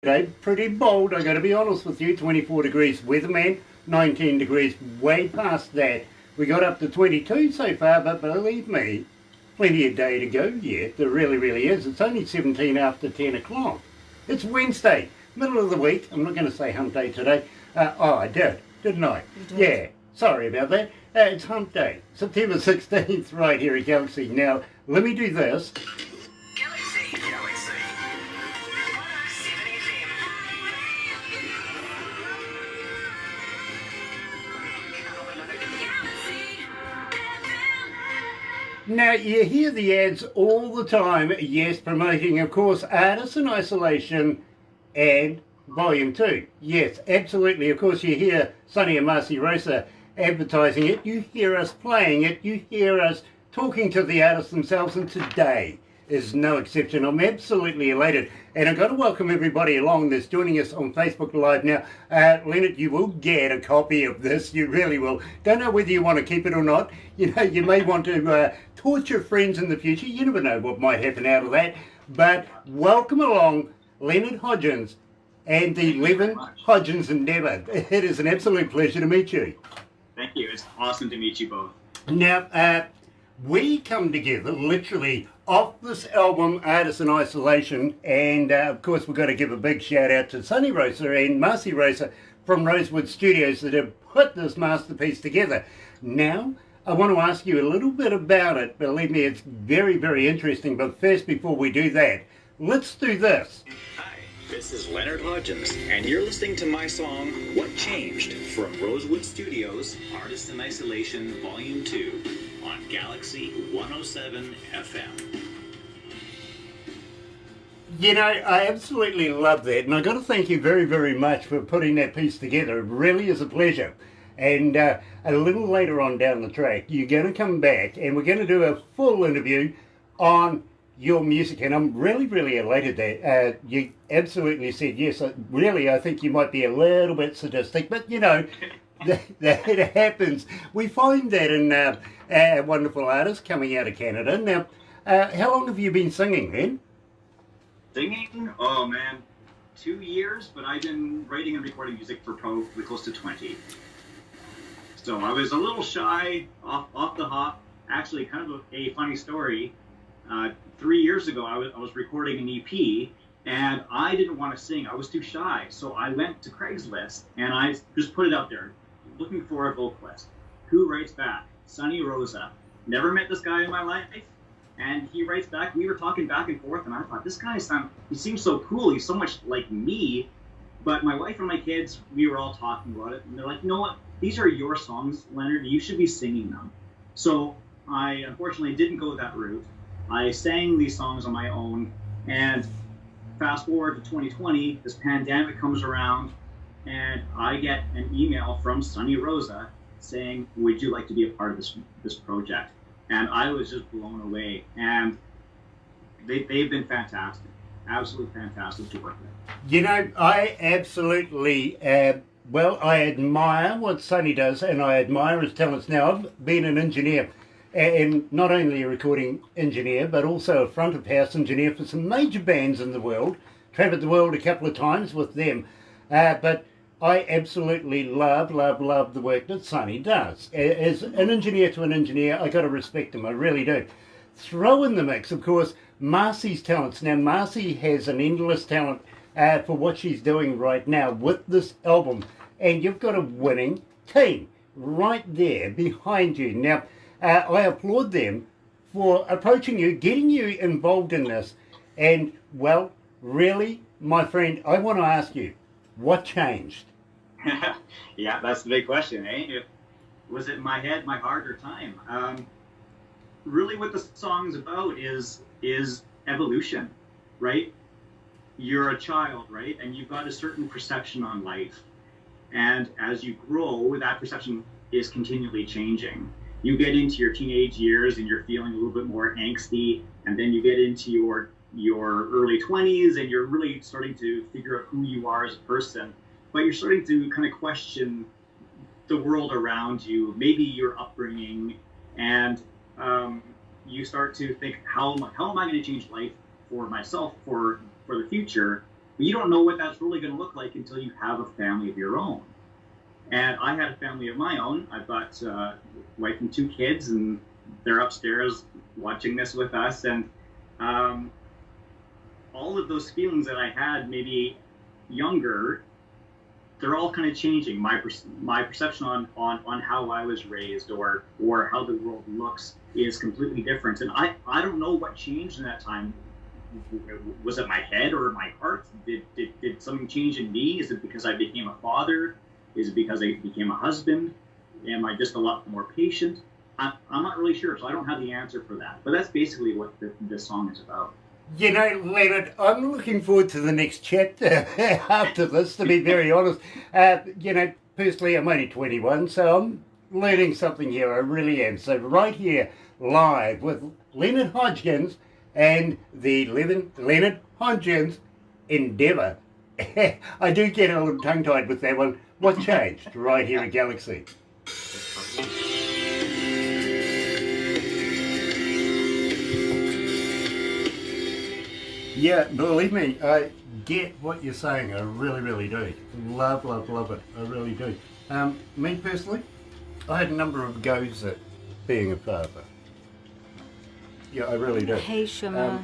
Today, pretty bold, I gotta be honest with you. 24 degrees weatherman, 19 degrees way past that. We got up to 22 so far, but believe me, plenty of day to go yet. There really is. It's only 17 after 10 o'clock. It's Wednesday, middle of the week. I'm not going to say hump day today. I did, didn't I? You did. Yeah, sorry about that. It's hump day, September 16th, right here at Galaxy. Now, let me do this. Galaxy 107 Now, you hear the ads all the time, yes, promoting, of course, Artists in Isolation and Volume 2. Yes, absolutely. Of course, you hear Sonny and Marcy Rosa advertising it, you hear us playing it, you hear us talking to the artists themselves, and today is no exception. I'm absolutely elated, and I've got to welcome everybody along that's joining us on Facebook Live now. Leonard, you will get a copy of this, you really will. Don't know whether you want to keep it or not. You know, you may want to torture friends in the future. You never know what might happen out of that. But welcome along, Leonard Hodgins and the Leonard Hodgins endeavour. It is an absolute pleasure to meet you. Thank you. It's awesome to meet you both. Now, we come together literally off this album, Artists in Isolation, and of course we've got to give a big shout out to Sonny Rosa and Marcy Rosa from Rosewood Studios that have put this masterpiece together. Now, I want to ask you a little bit about it. Believe me, it's very interesting, but first, before we do that, let's do this. Hi, this is Leonard Hodgins, and you're listening to my song, What Changed, from Rosewood Studios, Artist in Isolation, Volume 2, on Galaxy 107 FM. You know, I absolutely love that, and I've got to thank you very much for putting that piece together. It really is a pleasure. And a little later on down the track, you're going to come back, and we're going to do a full interview on your music, and I'm really elated that you absolutely said yes. Really, I think you might be a little bit sadistic, but you know, that happens. We find that in wonderful artists coming out of Canada. Now, how long have you been singing, man? Singing? Oh man, 2 years, but I've been writing and recording music for probably close to 20. So I was a little shy off the hop. Actually, kind of a funny story. 3 years ago, I was recording an EP, and I didn't want to sing. I was too shy. So I went to Craigslist, and I just put it out there, looking for a vocalist. Who writes back? Sonny Rosa. Never met this guy in my life, and he writes back. We were talking back and forth, and I thought, this guy he seems so cool. He's so much like me. But my wife and my kids, we were all talking about it, and they're like, you know what? These are your songs, Leonard. You should be singing them. So I unfortunately didn't go that route. I sang these songs on my own, and fast forward to 2020, this pandemic comes around, and I get an email from Sonny Rosa saying, would you like to be a part of this project? And I was just blown away, and they've been fantastic, absolutely fantastic to work with. You know, I absolutely, well, I admire what Sonny does, and I admire his talents. Now, I've been an engineer, and not only a recording engineer, but also a front of house engineer for some major bands in the world. Travelled the world a couple of times with them. But I absolutely love the work that Sonny does. As an engineer to an engineer, I got to respect him, I really do. Throw in the mix, of course, Marcy's talents. Now, Marcy has an endless talent for what she's doing right now with this album. And you've got a winning team right there behind you. Now, I applaud them for approaching you, getting you involved in this. And, well, really, my friend, I want to ask you, what changed? Yeah, that's the big question, eh? Was it my head, my heart, or time? Really what the song's about is evolution, right? You're a child, right? And you've got a certain perception on life. And as you grow, that perception is continually changing. You get into your teenage years and you're feeling a little bit more angsty, and then you get into your early 20s and you're really starting to figure out who you are as a person, but you're starting to kind of question the world around you, maybe your upbringing, and you start to think, how am I going to change life for myself, for the future? But you don't know what that's really going to look like until you have a family of your own. And I had a family of my own. I've got a wife and 2 kids, and they're upstairs watching this with us. And all of those feelings that I had maybe younger, they're all kind of changing. My perception on how I was raised or how the world looks is completely different. And I don't know what changed in that time. Was it my head or my heart? Did something change in me? Is it because I became a father? Is it because I became a husband? Am I just a lot more patient? I'm not really sure, so I don't have the answer for that. But that's basically what this song is about. You know, Leonard, I'm looking forward to the next chapter after this, to be very honest. You know, personally, I'm only 21, so I'm learning something here. I really am. So right here, live with Leonard Hodgins and the Leonard Hodgins Endeavour. I do get a little tongue-tied with that one. What changed right here at Galaxy? Yeah, believe me, I get what you're saying. I really, really do. Love it. I really do. Me personally, I had a number of goes at being a father. Yeah, I really do. Hey, Shema.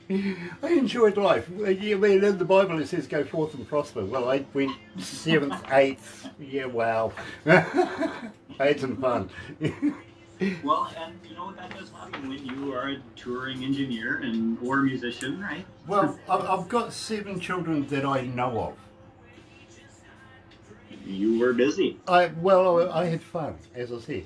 I enjoyed life. I mean, in the Bible it says go forth and prosper. Well, I went 7th, 8th. Yeah, wow. I had some fun. Well, and you know what that does happen when you are a touring engineer or a musician, right? Well, I've got 7 children that I know of. You were busy. I had fun, as I said.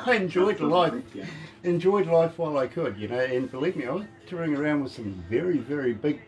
I enjoyed life. Yeah. Enjoyed life while I could, you know, and believe me, I was touring around with some very, very big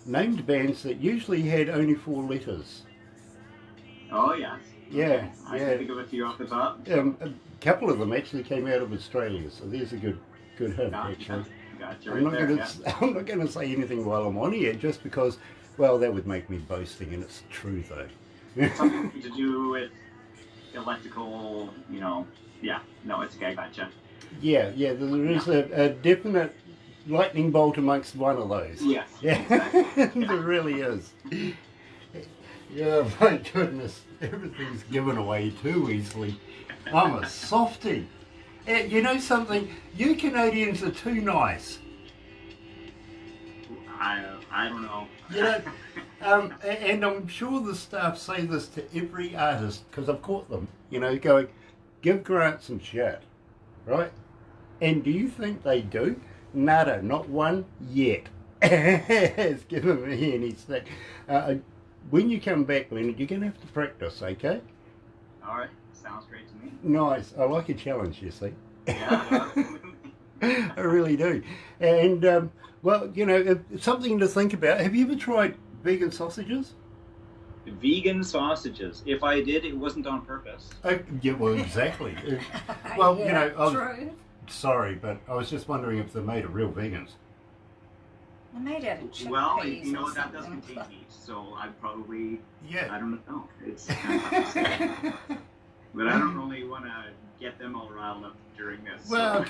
named bands that usually had only 4 letters. Oh, yes. Yeah, I can think of a few off the top. A couple of them actually came out of Australia, so there's a good hint, actually. Gotcha. I'm not going to say anything while I'm on here, just because, well, that would make me boasting, and it's true, though. Something to do with electrical, you know, yeah. No, it's okay, I gotcha. Yeah, there is a definite lightning bolt amongst one of those. Yes. Yeah, Exactly. there really is. Yeah, my goodness, everything's given away too easily. I'm a softie. You know something? You Canadians are too nice. I don't know. You know, and I'm sure the staff say this to every artist, because I've caught them, you know, going, give Grant some shit, right? And do you think they do? Nada, not one yet has given me anything. When you come back, Leonard, you're going to have to practice, okay? All right, sounds great to me. Nice. I like a challenge, you see. Yeah. I really do. And, well, you know, something to think about. Have you ever tried vegan sausages? Vegan sausages. If I did, it wasn't on purpose. Yeah, well, exactly. Well, you know, true. sorry, but I was just wondering if they're made of real vegans. They're made out of chickpeas. Well, you know or that does something. contain meat, so I'd probably. Yeah. I don't know. It's kind of hard to say. But I don't really want to get them all riled up during this. Well, so.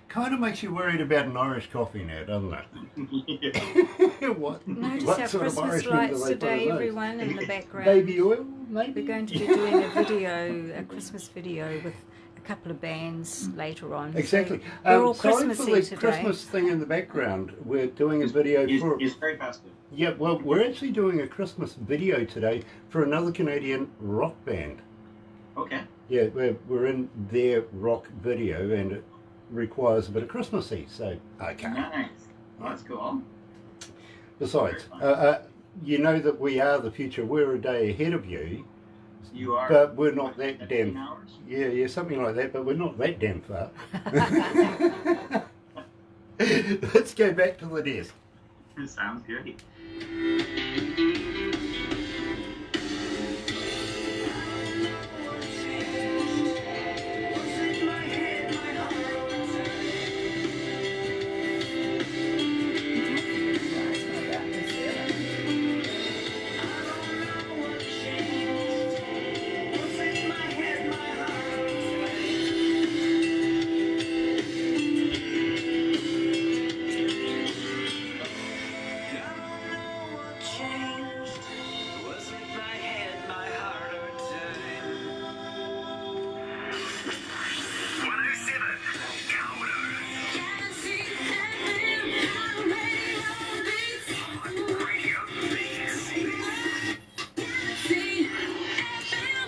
kind of makes you worried about an Irish coffee now, doesn't Yeah. it? What? Notice what our sort of Christmas Irishman do lights they put today, in those? everyone, in the background. Baby oil, maybe? We're going to be doing a Christmas video with a couple of bands later on. Exactly. So we're all sorry Christmassy for the today. Christmas thing in the background. We're doing a video for. It's very festive. Yeah, well, we're actually doing a Christmas video today for another Canadian rock band. Okay. Yeah, we're in their rock video, and it requires a bit of Christmassy, so okay. Nice. Well, that's cool. Besides, you know that we are the future. We're a day ahead of you, You are. but we're not that 15 damn. hours? Yeah, something like that. But we're not that damn far. Let's go back to the desk. Sounds great. changed? Was it my head, my heart, or time? 107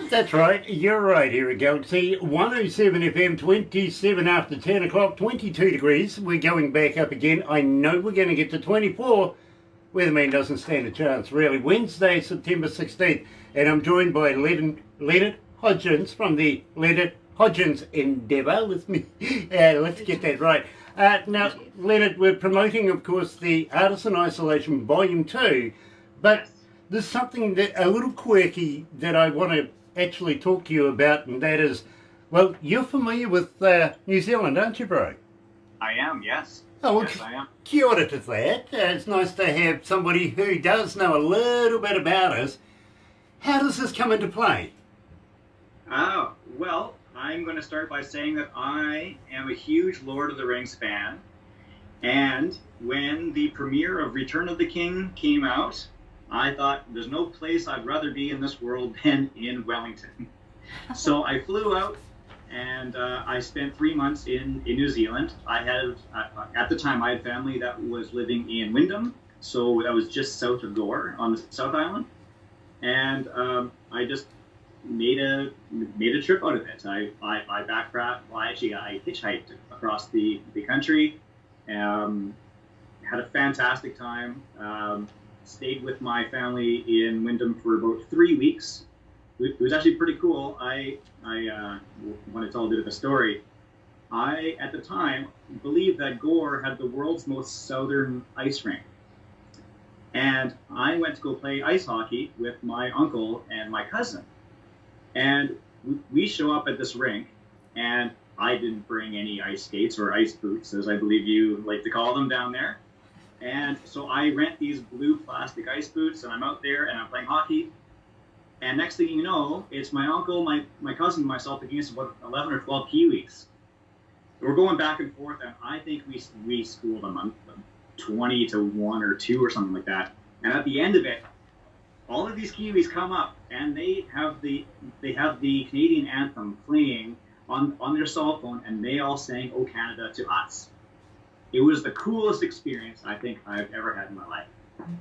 That's right, you're right here at Galaxy 107 FM, 27 after 10 o'clock, 22 degrees. We're going back up again. I know we're going to get to 24. Weatherman doesn't stand a chance, really. Wednesday, September 16th, and I'm joined by Leonard Hodgins from the Leonard Hodgins Endeavour. Let's get that right. Now, Leonard, we're promoting, of course, the Artisan Isolation Volume 2, but there's something that a little quirky that I want to actually talk to you about, and that is, well, you're familiar with New Zealand, aren't you, bro? I am, yes. Oh, well, yes, I am. Kia ora to that. It's nice to have somebody who does know a little bit about us. How does this come into play? Oh, well, I'm going to start by saying that I am a huge Lord of the Rings fan, and when the premiere of Return of the King came out, I thought, there's no place I'd rather be in this world than in Wellington. So I flew out, and I spent 3 months in New Zealand. I had, at the time, I had family that was living in Wyndham, so that was just south of Gore on the South Island. And I just made a trip out of it. I hitchhiked across the country, had a fantastic time. Stayed with my family in Wyndham for about 3 weeks. It was actually pretty cool. I want to tell a bit of a story. I, at the time, believed that Gore had the world's most southern ice rink. And I went to go play ice hockey with my uncle and my cousin. And we show up at this rink, and I didn't bring any ice skates or ice boots, as I believe you like to call them down there. And so I rent these blue plastic ice boots, and I'm out there, and I'm playing hockey. And next thing you know, it's my uncle, my cousin, and myself against about 11 or 12 Kiwis. We're going back and forth, and I think we schooled them 20 to 1 or 2 or something like that. And at the end of it, all of these Kiwis come up, and they have the Canadian anthem playing on their cell phone, and they all sang "O Canada" to us. It was the coolest experience I think I've ever had in my life.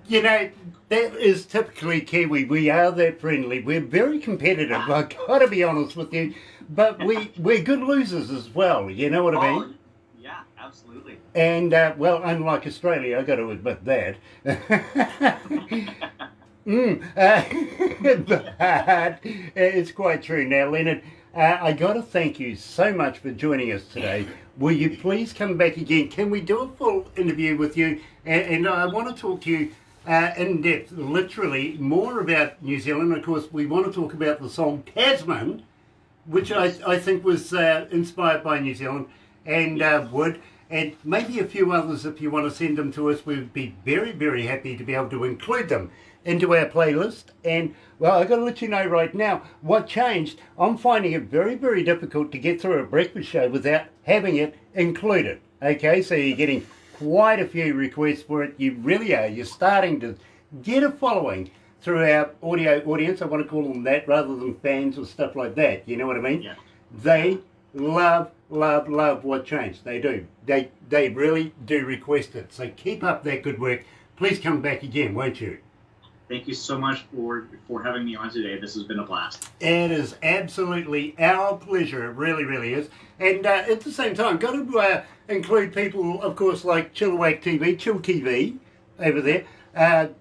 You know, that is typically Kiwi. We are that friendly. We're very competitive, I've got to be honest with you. But we're good losers as well, you know what I mean? Yeah, absolutely. And, well, unlike Australia, I've got to admit that. But it's quite true. Now, Leonard, I got to thank you so much for joining us today. Will you please come back again? Can we do a full interview with you? And I want to talk to you in depth, literally, more about New Zealand. Of course, we want to talk about the song Tasman, which I think was inspired by New Zealand, and Wood, and maybe a few others. If you want to send them to us, we would be very, very happy to be able to include them into our playlist. And, well, I've got to let you know right now what changed. I'm finding it very, very difficult to get through a breakfast show without having it included. Okay, so you're getting quite a few requests for it. You really are. You're starting to get a following through our audio audience. I want to call them that rather than fans or stuff like that. You know what I mean? Yeah. They love what changed. They do. They really do request it. So keep up that good work. Please come back again, won't you? Thank you so much for having me on today. This has been a blast. It is absolutely our pleasure. It really, really is. And at the same time, got to include people, of course, like Chilliwack TV, Chill TV over there,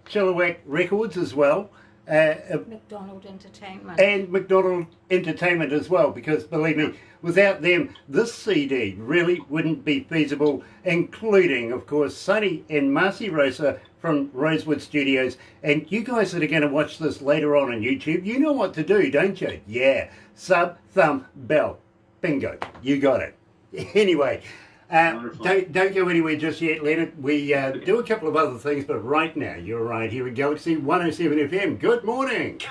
Chilliwack Records as well. McDonald Entertainment. And McDonald Entertainment as well, because believe me, without them, this CD really wouldn't be feasible, including, of course, Sonny and Marcy Rosa from Rosewood Studios. And you guys that are going to watch this later on YouTube, you know what to do, don't you? Yeah, sub, thumb, bell. Bingo, you got it. Anyway, don't go anywhere just yet, Leonard. We do a couple of other things, but right now, you're right here at Galaxy 107 FM. Good morning.